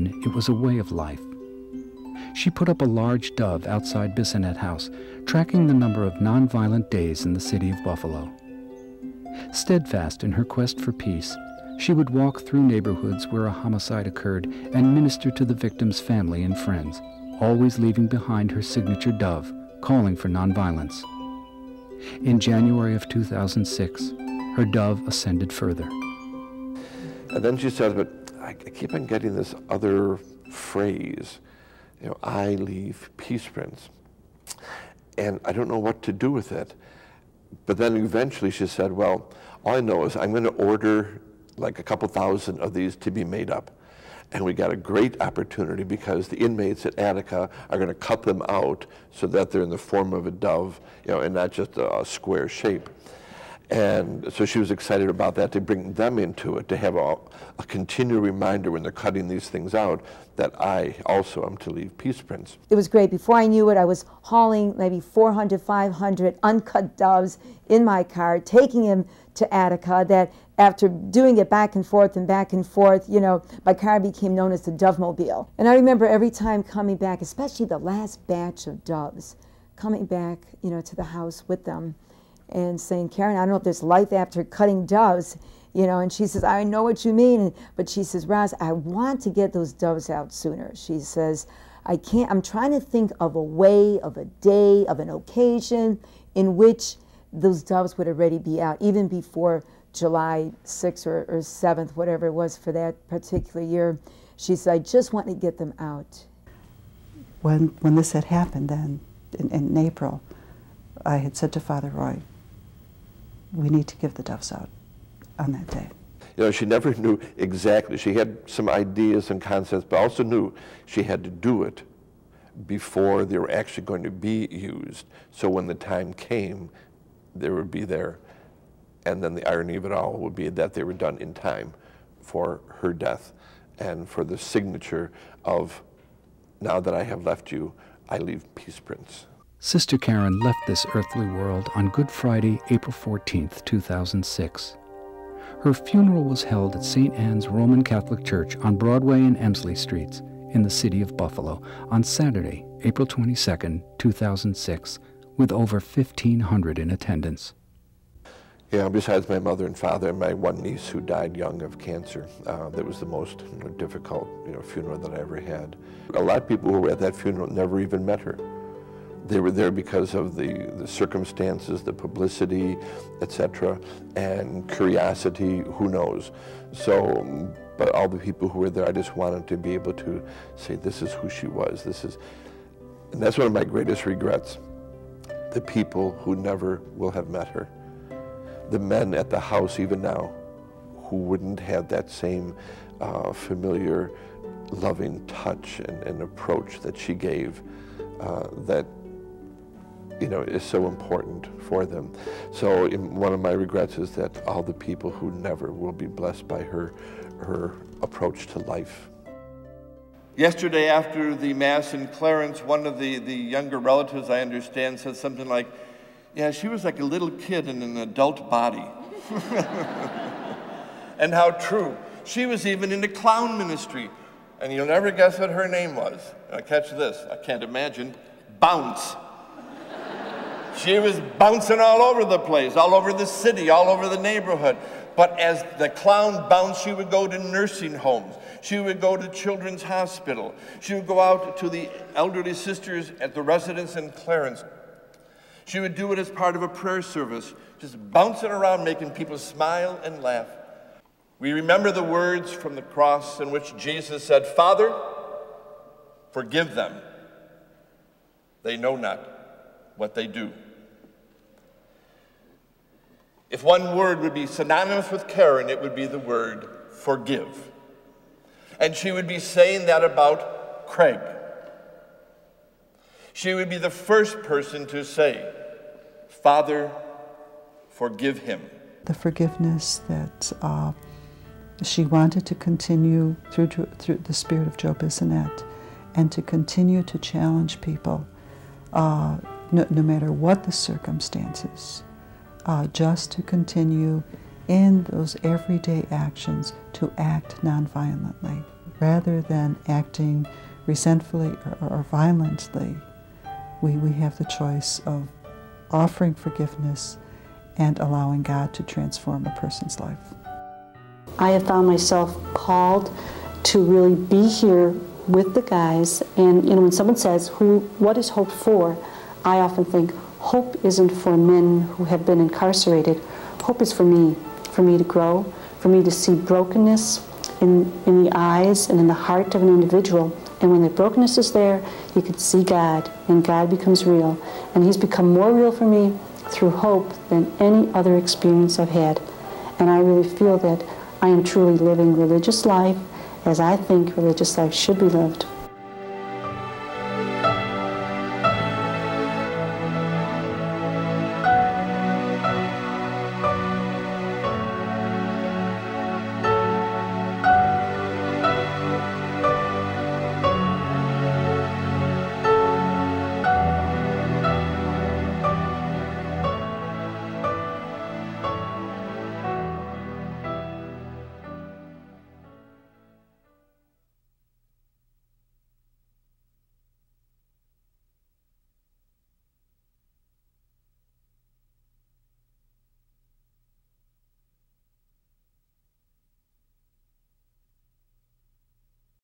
it was a way of life. She put up a large dove outside Bissonnet House, tracking the number of nonviolent days in the city of Buffalo. Steadfast in her quest for peace, she would walk through neighborhoods where a homicide occurred and minister to the victim's family and friends, always leaving behind her signature dove, calling for nonviolence. In January of 2006, her dove ascended further. And then she says, but I keep on getting this other phrase, I leave peace prints. And I don't know what to do with it. But then eventually she said, well, all I know is I'm going to order like a couple thousand of these to be made up. And we got a great opportunity because the inmates at Attica are going to cut them out so that they're in the form of a dove, and not just a square shape. And so she was excited about that, to bring them into it, to have a continual reminder when they're cutting these things out that I also am to leave peace prints. It was great. Before I knew it, I was hauling maybe 400, 500 uncut doves in my car, taking them to Attica, that after doing it back and forth, my car became known as the Dovemobile. And I remember every time coming back, especially the last batch of doves, coming back, to the house with them and saying, Karen, I don't know if there's life after cutting doves, and she says, I know what you mean, but she says, Roz, I want to get those doves out sooner. She says, I'm trying to think of a way, of a day, of an occasion in which those doves would already be out, even before July 6th or 7th, whatever it was for that particular year. She said, I just want to get them out. When this had happened then, in April, I had said to Father Roy, we need to give the doves out on that day. She never knew exactly. She had some ideas and concepts, but also knew she had to do it before they were actually going to be used. So when the time came, they would be there. And then the irony of it all would be that they were done in time for her death and for the signature of, now that I have left you, I leave peace prints. Sister Karen left this earthly world on Good Friday, April 14th, 2006. Her funeral was held at St. Anne's Roman Catholic Church on Broadway and Emsley Streets in the city of Buffalo on Saturday, April 22nd, 2006, with over 1,500 in attendance. Besides my mother and father and my one niece who died young of cancer, that was the most difficult funeral that I ever had. A lot of people who were at that funeral never even met her. They were there because of the circumstances, the publicity, etc., and curiosity, who knows. So, but all the people who were there, I just wanted to be able to say, this is who she was. And that's one of my greatest regrets, the people who never will have met her. The men at the house, even now, who wouldn't have that same familiar, loving touch and approach that she gave, that is so important for them. So one of my regrets is that all the people who never will be blessed by her approach to life. Yesterday after the Mass in Clarence, one of the younger relatives, I understand, said something like, yeah, she was like a little kid in an adult body. And how true. She was even in the clown ministry. And you'll never guess what her name was. Now catch this, I can't imagine. Bounce. She was bouncing all over the place, all over the city, all over the neighborhood. But as the clown bounced, she would go to nursing homes. She would go to Children's Hospital. She would go out to the elderly sisters at the residence in Clarence. She would do it as part of a prayer service, just bouncing around, making people smile and laugh. We remember the words from the cross in which Jesus said, Father, forgive them. They know not what they do. If one word would be synonymous with Karen, it would be the word forgive. And she would be saying that about Craig. She would be the first person to say, Father, forgive him. The forgiveness that she wanted to continue through the spirit of Joe Bissonnet, and to continue to challenge people, no matter what the circumstances, just to continue in those everyday actions to act nonviolently. rather than acting resentfully or violently, we have the choice of offering forgiveness and allowing God to transform a person's life. I have found myself called to really be here with the guys, and when someone says, what is hope for? I often think, hope isn't for men who have been incarcerated. Hope is for me to grow, for me to see brokenness in the eyes and in the heart of an individual. And when the brokenness is there, you can see God, and God becomes real. And He's become more real for me through hope than any other experience I've had. And I really feel that I am truly living religious life as I think religious life should be lived.